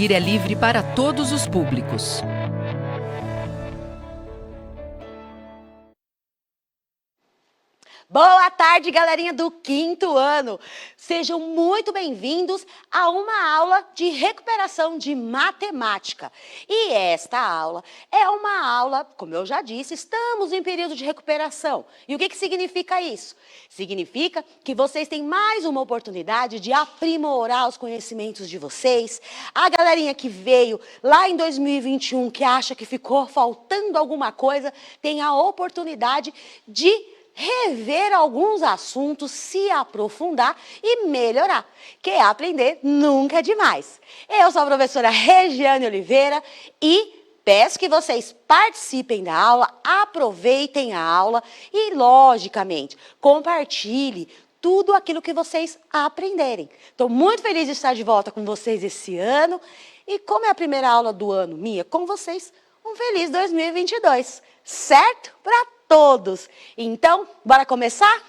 É livre para todos os públicos. Boa tarde, galerinha do 5º ano! Sejam muito bem-vindos a uma aula de recuperação de matemática. E esta aula é uma aula, como eu já disse, estamos em período de recuperação. E o que significa isso? Significa que vocês têm mais uma oportunidade de aprimorar os conhecimentos de vocês. A galerinha que veio lá em 2021, que acha que ficou faltando alguma coisa, tem a oportunidade de rever alguns assuntos, se aprofundar e melhorar. Que aprender nunca é demais. Eu sou a professora Regiane Oliveira e peço que vocês participem da aula, aproveitem a aula e, logicamente, compartilhe tudo aquilo que vocês aprenderem. Estou muito feliz de estar de volta com vocês esse ano e, como é a primeira aula do ano minha com vocês, um feliz 2022, certo? Para todos. Então, bora começar?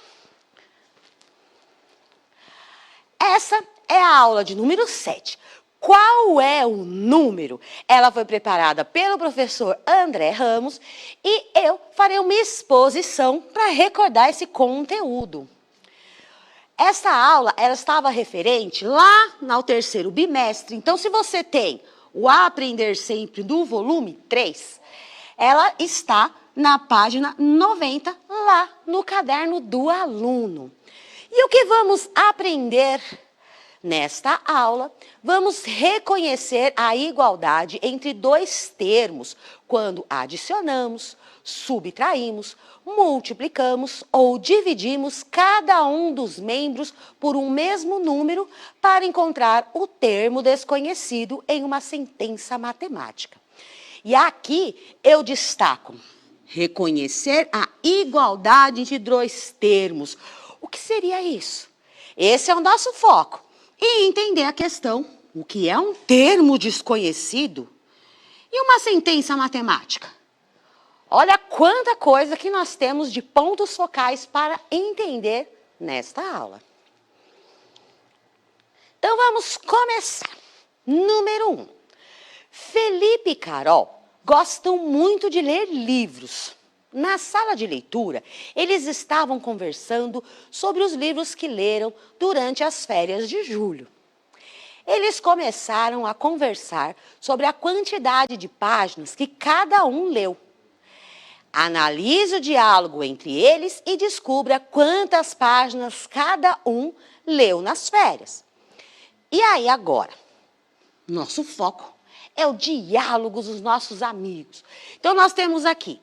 Essa é a aula de número 7. Qual é o número? Ela foi preparada pelo professor André Ramos e eu farei uma exposição para recordar esse conteúdo. Essa aula, ela estava referente lá no 3º bimestre. Então, se você tem o Aprender Sempre do volume 3, ela está na página 90, lá no caderno do aluno. E o que vamos aprender nesta aula? Vamos reconhecer a igualdade entre dois termos quando adicionamos, subtraímos, multiplicamos ou dividimos cada um dos membros por um mesmo número para encontrar o termo desconhecido em uma sentença matemática. E aqui eu destaco reconhecer a igualdade entre dois termos. O que seria isso? Esse é o nosso foco. E entender a questão, o que é um termo desconhecido e uma sentença matemática. Olha quanta coisa que nós temos de pontos focais para entender nesta aula. Então vamos começar. Número 1. Felipe e Carol gostam muito de ler livros. Na sala de leitura, eles estavam conversando sobre os livros que leram durante as férias de julho. Eles começaram a conversar sobre a quantidade de páginas que cada um leu. Analise o diálogo entre eles e descubra quantas páginas cada um leu nas férias. E aí agora, nosso foco é o diálogo dos nossos amigos. Então, nós temos aqui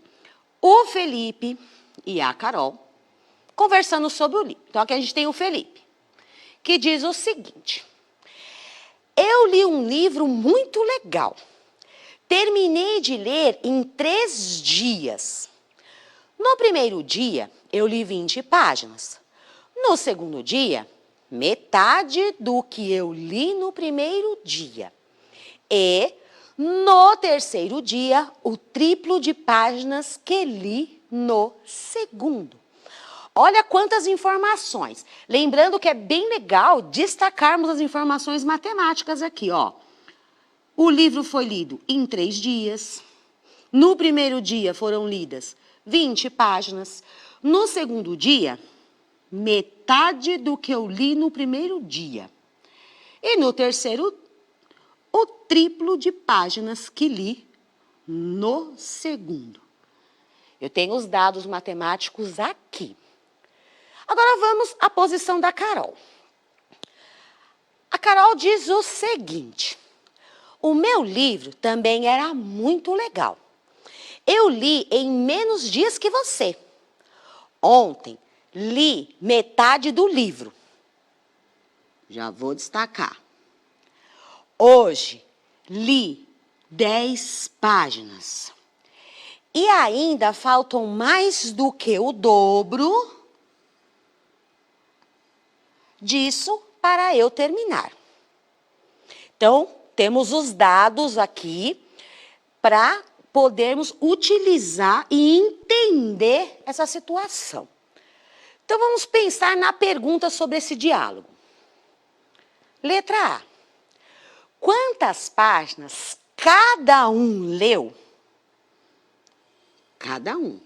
o Felipe e a Carol conversando sobre o livro. Então, aqui a gente tem o Felipe, que diz o seguinte: eu li um livro muito legal. Terminei de ler em 3 dias. No primeiro dia, eu li 20 páginas. No segundo dia, metade do que eu li no primeiro dia. E, no terceiro dia, o triplo de páginas que li no segundo. Olha quantas informações. Lembrando que é bem legal destacarmos as informações matemáticas aqui, ó. O livro foi lido em 3 dias. No primeiro dia foram lidas 20 páginas. No segundo dia, metade do que eu li no primeiro dia. E no terceiro, o triplo de páginas que li no segundo. Eu tenho os dados matemáticos aqui. Agora vamos à posição da Carol. A Carol diz o seguinte: o meu livro também era muito legal. Eu li em menos dias que você. Ontem, li metade do livro. Já vou destacar. Hoje, li 10 páginas. E ainda faltam mais do que o dobro disso para eu terminar. Então, temos os dados aqui para podermos utilizar e entender essa situação. Então, vamos pensar na pergunta sobre esse diálogo. Letra A. Quantas páginas cada um leu? Cada um.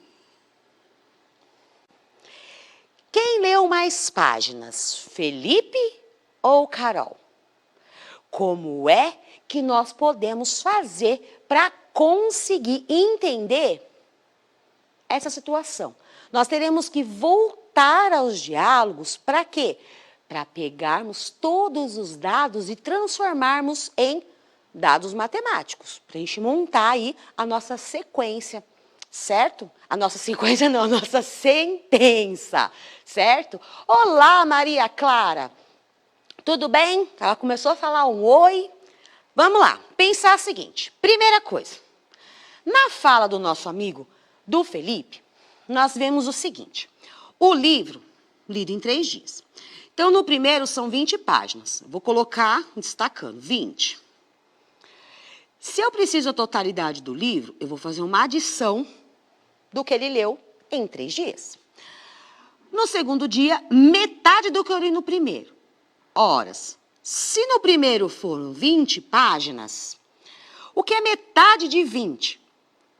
Quem leu mais páginas, Felipe ou Carol? Como é que nós podemos fazer para conseguir entender essa situação? Nós teremos que voltar aos diálogos para quê? Para pegarmos todos os dados e transformarmos em dados matemáticos, para a gente montar aí a nossa sequência, certo? A nossa sequência não, a nossa sentença, certo? Olá, Maria Clara, tudo bem? Ela começou a falar um oi. Vamos lá, pensar o seguinte, primeira coisa, na fala do nosso amigo, do Felipe, nós vemos o seguinte, o livro, lido em 3 dias. Então, no primeiro são 20 páginas. Vou colocar, destacando, 20. Se eu preciso a totalidade do livro, eu vou fazer uma adição do que ele leu em 3 dias. No segundo dia, metade do que eu li no primeiro. Horas. Se no primeiro foram 20 páginas, o que é metade de 20?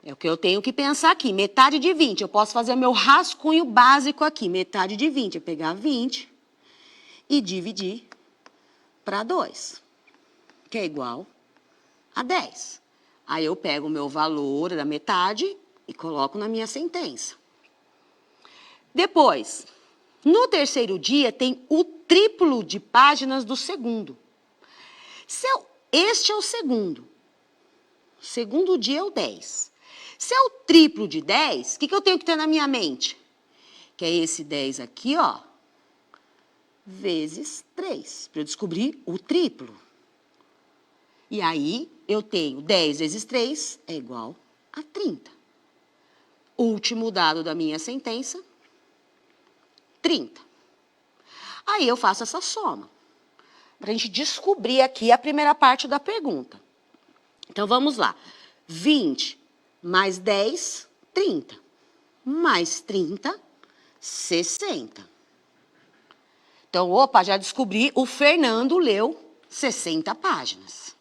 É o que eu tenho que pensar aqui. Metade de 20. Eu posso fazer o meu rascunho básico aqui. Metade de 20. Eu pegar 20 e dividir para 2, que é igual a 10. Aí eu pego o meu valor da metade e coloco na minha sentença. Depois, no terceiro dia, tem o triplo de páginas do segundo. Este é o segundo. Segundo dia é o 10. Se é o triplo de 10, o que eu tenho que ter na minha mente? Que é esse 10 aqui, ó, vezes 3, para eu descobrir o triplo. E aí, eu tenho 10 vezes 3 é igual a 30. Último dado da minha sentença, 30. Aí eu faço essa soma, para a gente descobrir aqui a primeira parte da pergunta. Então, vamos lá. 20 mais 10, 30. Mais 30, 60. Então, opa, já descobri, o Fernando leu 60 páginas.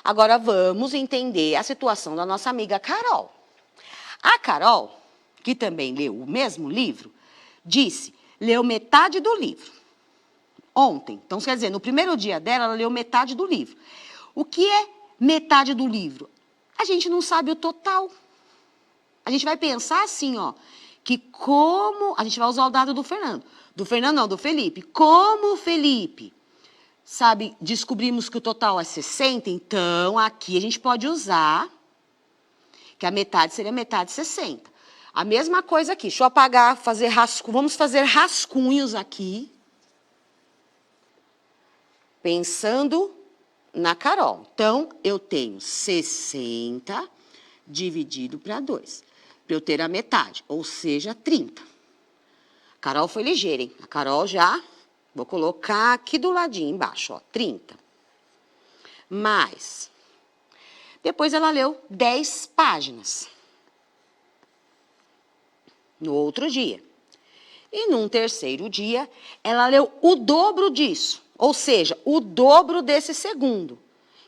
Agora, vamos entender a situação da nossa amiga Carol. A Carol, que também leu o mesmo livro, leu metade do livro ontem. Então, quer dizer, no primeiro dia dela, ela leu metade do livro. O que é metade do livro? A gente não sabe o total. A gente vai pensar assim, ó, que como... A gente vai usar o dado do Fernando. Do Fernando não, do Felipe. Como o Felipe, sabe, descobrimos que o total é 60, então aqui a gente pode usar que a metade seria metade de 60. A mesma coisa aqui, deixa eu apagar, vamos fazer rascunhos aqui, pensando na Carol. Então, eu tenho 60 dividido para 2, para eu ter a metade, ou seja, 30. A Carol foi ligeira, hein? A Carol já, vou colocar aqui do ladinho embaixo, ó, 30. Mais, depois ela leu 10 páginas. No outro dia. E num terceiro dia, ela leu o dobro disso, ou seja, o dobro desse segundo,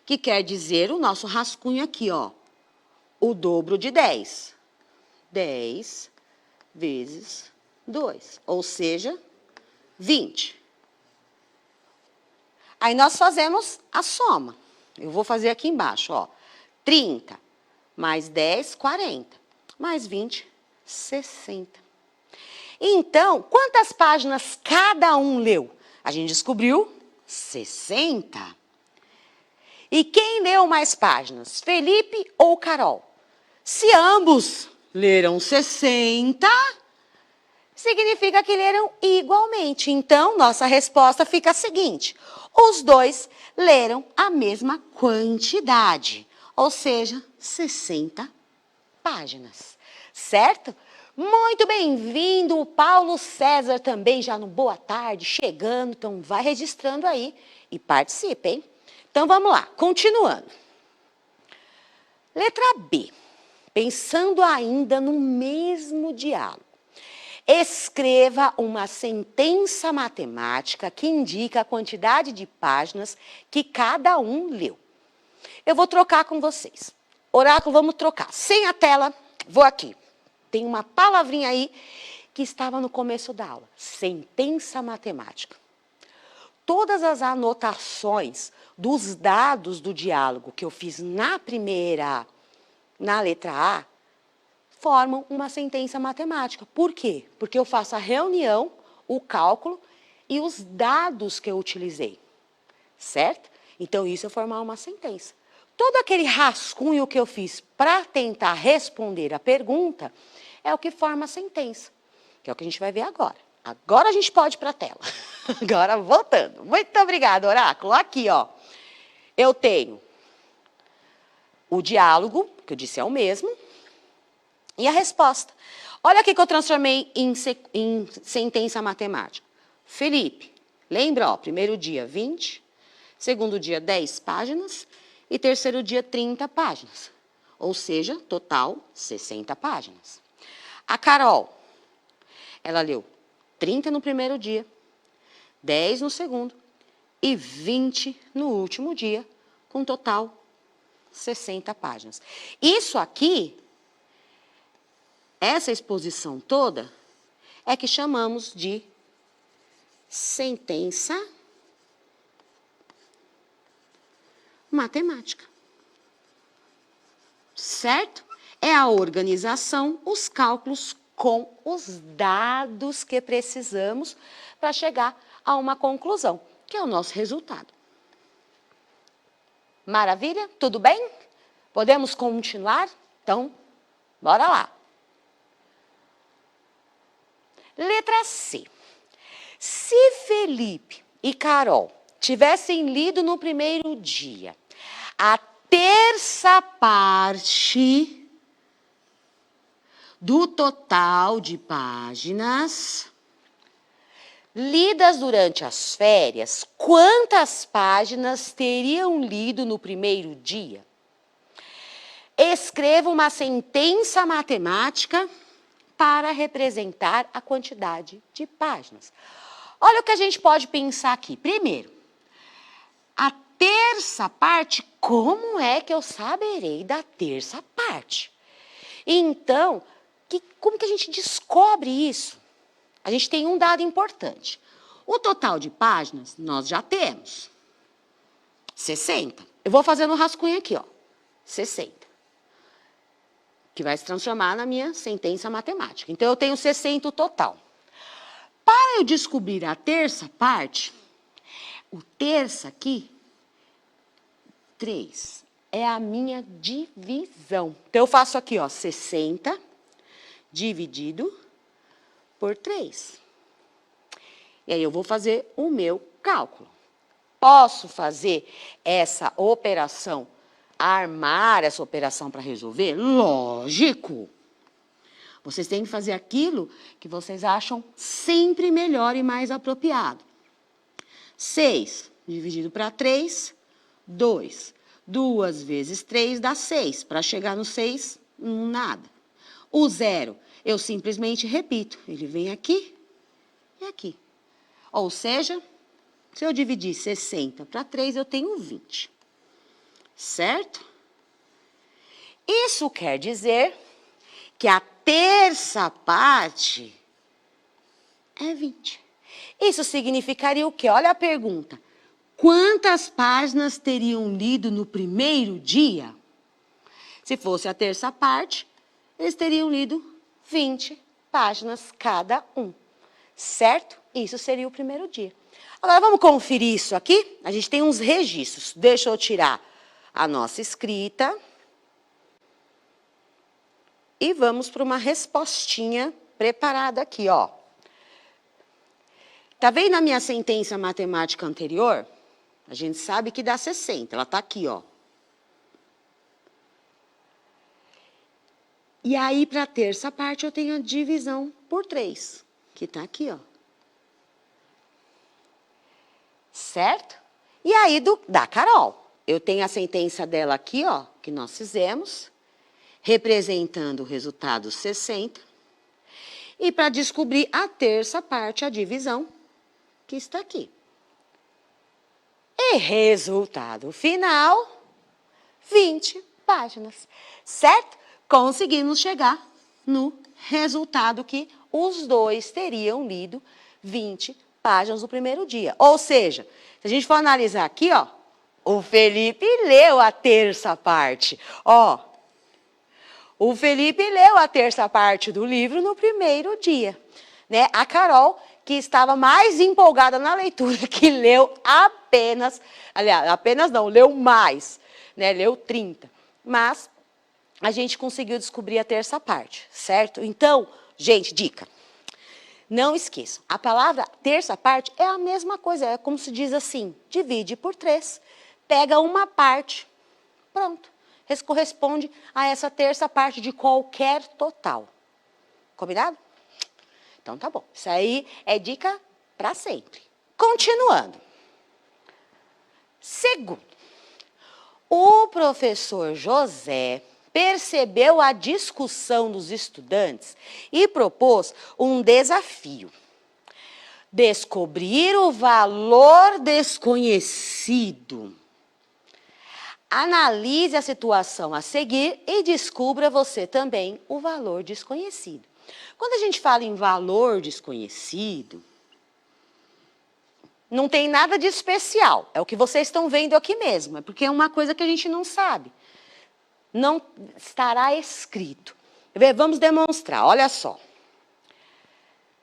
que quer dizer o nosso rascunho aqui, ó, o dobro de 10. 10 vezes 2, ou seja, 20. Aí nós fazemos a soma. Eu vou fazer aqui embaixo, ó, 30 mais 10, 40, mais 20, 60. Então, quantas páginas cada um leu? A gente descobriu 60. E quem leu mais páginas, Felipe ou Carol? Se ambos leram 60, significa que leram igualmente. Então, nossa resposta fica a seguinte: os dois leram a mesma quantidade, ou seja, 60 páginas, certo? Muito bem-vindo, o Paulo César também já no boa tarde, chegando, então vai registrando aí e participe, hein? Então vamos lá, continuando. Letra B, pensando ainda no mesmo diálogo. Escreva uma sentença matemática que indica a quantidade de páginas que cada um leu. Eu vou trocar com vocês. Oráculo, vamos trocar. Sem a tela, vou aqui. Tem uma palavrinha aí que estava no começo da aula. Sentença matemática. Todas as anotações dos dados do diálogo que eu fiz na letra A, formam uma sentença matemática. Por quê? Porque eu faço a reunião, o cálculo e os dados que eu utilizei. Certo? Então, isso é formar uma sentença. Todo aquele rascunho que eu fiz para tentar responder a pergunta é o que forma a sentença, que é o que a gente vai ver agora. Agora a gente pode ir para a tela. Agora, voltando. Muito obrigada, Oráculo. Aqui, ó. Eu tenho o diálogo, que eu disse é o mesmo, e a resposta. Olha aqui que eu transformei em sentença matemática. Felipe, lembra, ó, primeiro dia 20, segundo dia 10 páginas e terceiro dia 30 páginas. Ou seja, total 60 páginas. A Carol, ela leu 30 no primeiro dia, 10 no segundo e 20 no último dia, com total 60 páginas. Isso aqui, essa exposição toda, é que chamamos de sentença matemática. Certo? É a organização, os cálculos com os dados que precisamos para chegar a uma conclusão, que é o nosso resultado. Maravilha? Tudo bem? Podemos continuar? Então, bora lá. Letra C. Se Felipe e Carol tivessem lido no primeiro dia a terça parte do total de páginas lidas durante as férias, quantas páginas teriam lido no primeiro dia? Escreva uma sentença matemática para representar a quantidade de páginas. Olha o que a gente pode pensar aqui. Primeiro, a terça parte, como é que eu saberei da terça parte? Então, como que a gente descobre isso? A gente tem um dado importante. O total de páginas, nós já temos 60. Eu vou fazer no rascunho aqui, ó, 60. Que vai se transformar na minha sentença matemática. Então, eu tenho 60 o total. Para eu descobrir a terça parte, o terça aqui, 3, é a minha divisão. Então, eu faço aqui, ó, 60 dividido por 3. E aí, eu vou fazer o meu cálculo. Posso fazer essa operação, armar essa operação para resolver? Lógico! Vocês têm que fazer aquilo que vocês acham sempre melhor e mais apropriado. 6 dividido para 3, 2. 2 vezes 3 dá 6. Para chegar no 6, nada. O 0, eu simplesmente repito. Ele vem aqui e aqui. Ou seja, se eu dividir 60 para 3, eu tenho 20. Certo? Isso quer dizer que a terça parte é 20. Isso significaria o quê? Olha a pergunta. Quantas páginas teriam lido no primeiro dia? Se fosse a terça parte, eles teriam lido 20 páginas cada um. Certo? Isso seria o primeiro dia. Agora, vamos conferir isso aqui? A gente tem uns registros. Deixa eu tirar a nossa escrita. E vamos para uma respostinha preparada aqui, ó. Tá vendo a minha sentença matemática anterior? A gente sabe que dá 60, ela tá aqui, ó. E aí, para a terça parte, eu tenho a divisão por 3, que tá aqui, ó. Certo? E aí, da Carol, eu tenho a sentença dela aqui, ó, que nós fizemos, representando o resultado 60. E para descobrir a terça parte, a divisão, que está aqui. E resultado final, 20 páginas, certo? Conseguimos chegar no resultado que os dois teriam lido 20 páginas no primeiro dia. Ou seja, se a gente for analisar aqui, ó, o Felipe leu a terça parte. Ó, o Felipe leu a terça parte do livro no primeiro dia, né? A Carol, que estava mais empolgada na leitura, que leu apenas, aliás, apenas não, leu mais, né? Leu 30. Mas a gente conseguiu descobrir a terça parte, certo? Então, gente, dica. Não esqueçam, a palavra terça parte é a mesma coisa, é como se diz assim, divide por 3, pega uma parte, pronto. Corresponde a essa terça parte de qualquer total. Combinado? Então tá bom. Isso aí é dica para sempre. Continuando. Segundo, o professor José percebeu a discussão dos estudantes e propôs um desafio. Descobrir o valor desconhecido. Analise a situação a seguir e descubra você também o valor desconhecido. Quando a gente fala em valor desconhecido, não tem nada de especial. É o que vocês estão vendo aqui mesmo. É porque é uma coisa que a gente não sabe. Não estará escrito. Vamos demonstrar, olha só.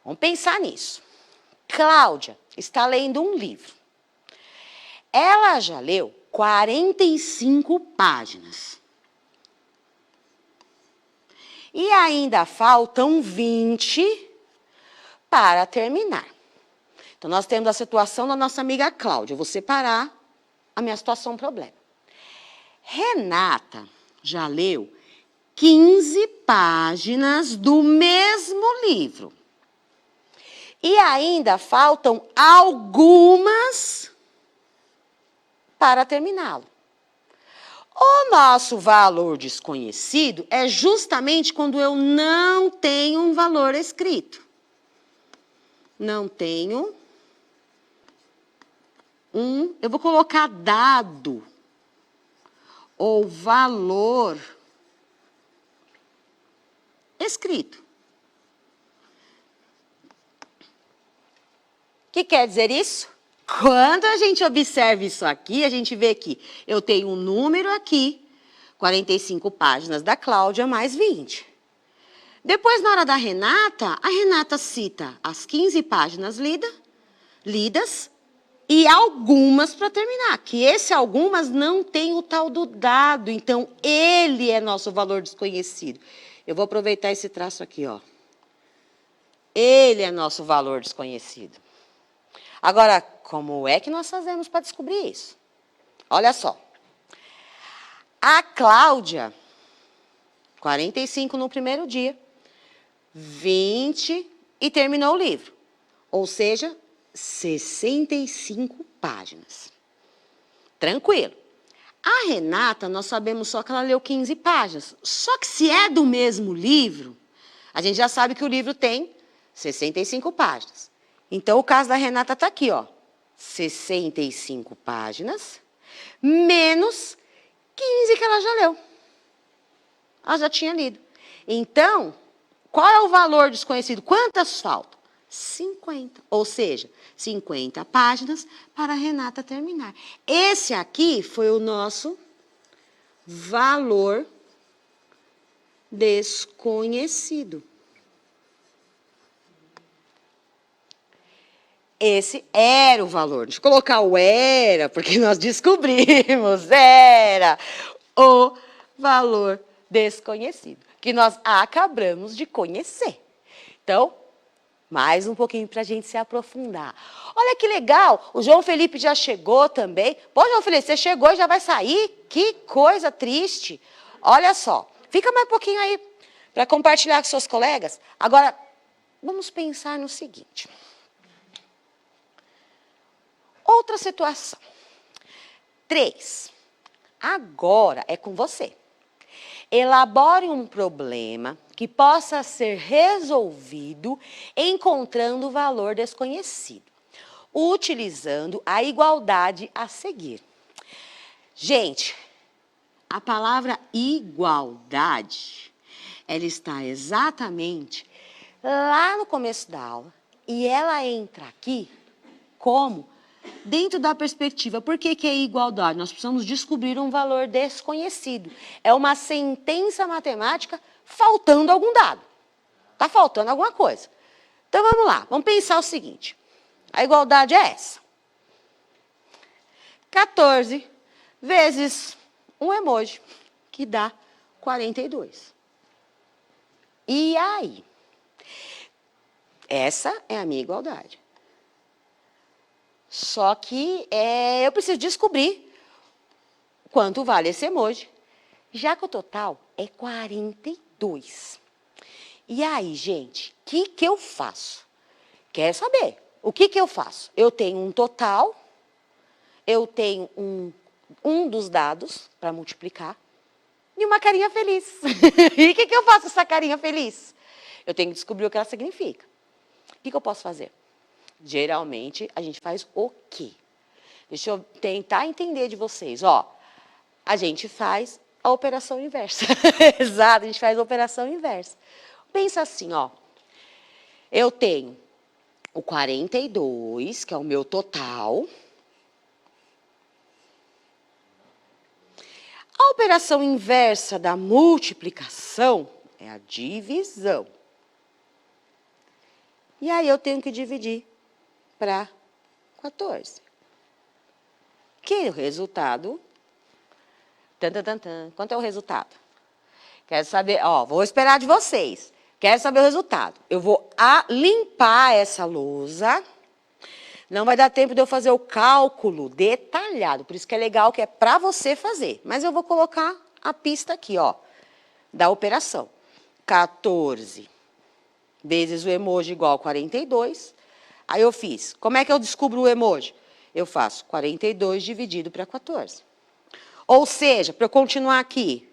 Vamos pensar nisso. Cláudia está lendo um livro. Ela já leu 45 páginas. E ainda faltam 20 para terminar. Então, nós temos a situação da nossa amiga Cláudia. Eu vou separar a minha situação problema. Renata já leu 15 páginas do mesmo livro. E ainda faltam algumas para terminá-lo. O nosso valor desconhecido é justamente quando eu não tenho um valor escrito. Não tenho eu vou colocar dado ou valor escrito. O que quer dizer isso? Quando a gente observa isso aqui, a gente vê que eu tenho um número aqui, 45 páginas da Cláudia, mais 20. Depois, na hora da Renata, a Renata cita as 15 páginas lidas e algumas para terminar. Que esse algumas não tem o tal do dado, então ele é nosso valor desconhecido. Eu vou aproveitar esse traço aqui, ó. Ele é nosso valor desconhecido. Agora, como é que nós fazemos para descobrir isso? Olha só. A Cláudia, 45 no primeiro dia, 20 e terminou o livro. Ou seja, 65 páginas. Tranquilo. A Renata, nós sabemos só que ela leu 15 páginas. Só que se é do mesmo livro, a gente já sabe que o livro tem 65 páginas. Então, o caso da Renata está aqui, ó. 65 páginas, menos 15 que ela já leu. Ela já tinha lido. Então, qual é o valor desconhecido? Quantas faltam? 50. Ou seja, 50 páginas para a Renata terminar. Esse aqui foi o nosso valor desconhecido. Esse era o valor. Deixa eu colocar o era, porque nós descobrimos. Era o valor desconhecido, que nós acabamos de conhecer. Então, mais um pouquinho para a gente se aprofundar. Olha que legal, o João Felipe já chegou também. Pô, João Felipe, você chegou e já vai sair? Que coisa triste. Olha só, fica mais um pouquinho aí para compartilhar com seus colegas. Agora, vamos pensar no seguinte. Outra situação. 3. Agora é com você. Elabore um problema que possa ser resolvido encontrando o valor desconhecido, utilizando a igualdade a seguir. Gente, a palavra igualdade, ela está exatamente lá no começo da aula e ela entra aqui como dentro da perspectiva. Por que é igualdade? Nós precisamos descobrir um valor desconhecido. É uma sentença matemática faltando algum dado. Está faltando alguma coisa. Então, vamos lá. Vamos pensar o seguinte. A igualdade é essa. 14 vezes um emoji, que dá 42. E aí? Essa é a minha igualdade. Só que eu preciso descobrir quanto vale esse emoji, já que o total é 42. E aí, gente, o que eu faço? Quer saber? O que eu faço? Eu tenho um total, eu tenho um dos dados para multiplicar e uma carinha feliz. E o que eu faço com essa carinha feliz? Eu tenho que descobrir o que ela significa. O que eu posso fazer? Geralmente, a gente faz o quê? Deixa eu tentar entender de vocês. Ó, a gente faz a operação inversa. Exato, a gente faz a operação inversa. Pensa assim, ó. Eu tenho o 42, que é o meu total. A operação inversa da multiplicação é a divisão. E aí eu tenho que dividir para 14. Que o resultado... Quanto é o resultado? Quero saber, ó, vou esperar de vocês. Quero saber o resultado. Eu vou limpar essa lousa. Não vai dar tempo de eu fazer o cálculo detalhado. Por isso que é legal que é para você fazer. Mas eu vou colocar a pista aqui, ó, da operação. 14 vezes o emoji igual a 42. Aí eu fiz. Como é que eu descubro o emoji? Eu faço 42 dividido para 14. Ou seja, para eu continuar aqui.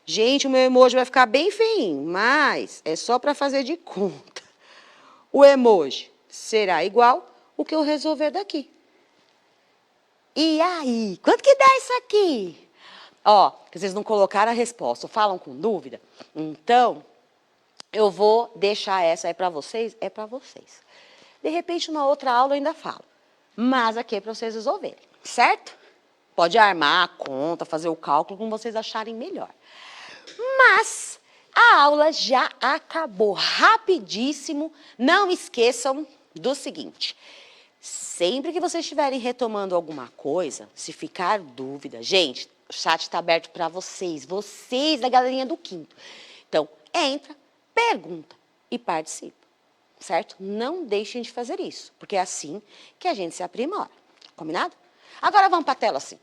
Gente, o meu emoji vai ficar bem feinho, mas é só para fazer de conta. O emoji será igual o que eu resolver daqui. E aí? Quanto que dá isso aqui? Ó, vocês não colocaram a resposta, falam com dúvida? Então, eu vou deixar essa. É para vocês? É para vocês. De repente, numa outra aula eu ainda falo. Mas aqui é para vocês resolverem, certo? Pode armar a conta, fazer o cálculo como vocês acharem melhor. Mas a aula já acabou rapidíssimo. Não esqueçam do seguinte. Sempre que vocês estiverem retomando alguma coisa, se ficar dúvida, gente, o chat está aberto para vocês da galerinha do quinto. Então, entra, pergunta e participa. Certo? Não deixem de fazer isso, porque é assim que a gente se aprimora. Combinado? Agora vamos para a tela assim.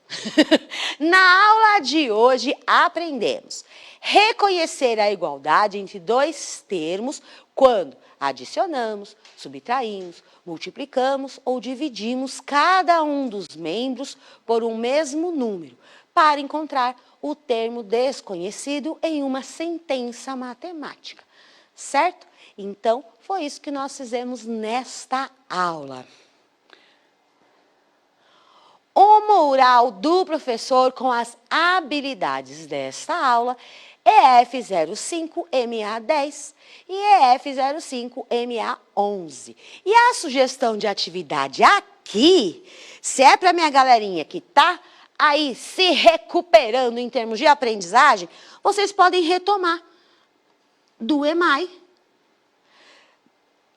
Na aula de hoje aprendemos reconhecer a igualdade entre dois termos quando adicionamos, subtraímos, multiplicamos ou dividimos cada um dos membros por um mesmo número para encontrar o termo desconhecido em uma sentença matemática. Certo? Então, foi isso que nós fizemos nesta aula. O mural do professor com as habilidades desta aula é F05MA10 e EF05MA11. E a sugestão de atividade aqui, se é para minha galerinha que está aí se recuperando em termos de aprendizagem, vocês podem retomar do EMAI,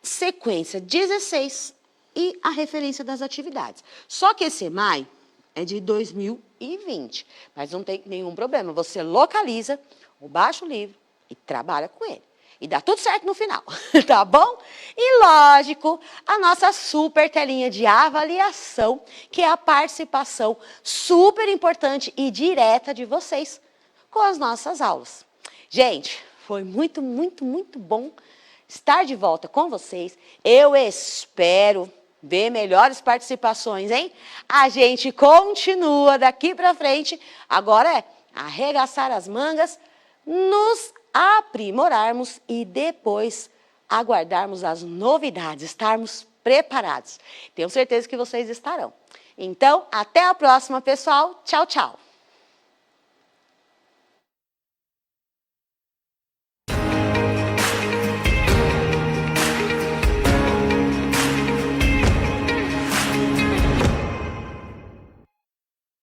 sequência 16 e a referência das atividades. Só que esse EMAI é de 2020, mas não tem nenhum problema. Você localiza, baixa o livro e trabalha com ele. E dá tudo certo no final, tá bom? E lógico, a nossa super telinha de avaliação, que é a participação super importante e direta de vocês com as nossas aulas. Gente, foi muito, muito, muito bom estar de volta com vocês. Eu espero ver melhores participações, hein? A gente continua daqui para frente. Agora arregaçar as mangas, nos aprimorarmos e depois aguardarmos as novidades, estarmos preparados. Tenho certeza que vocês estarão. Então, até a próxima, pessoal. Tchau, tchau.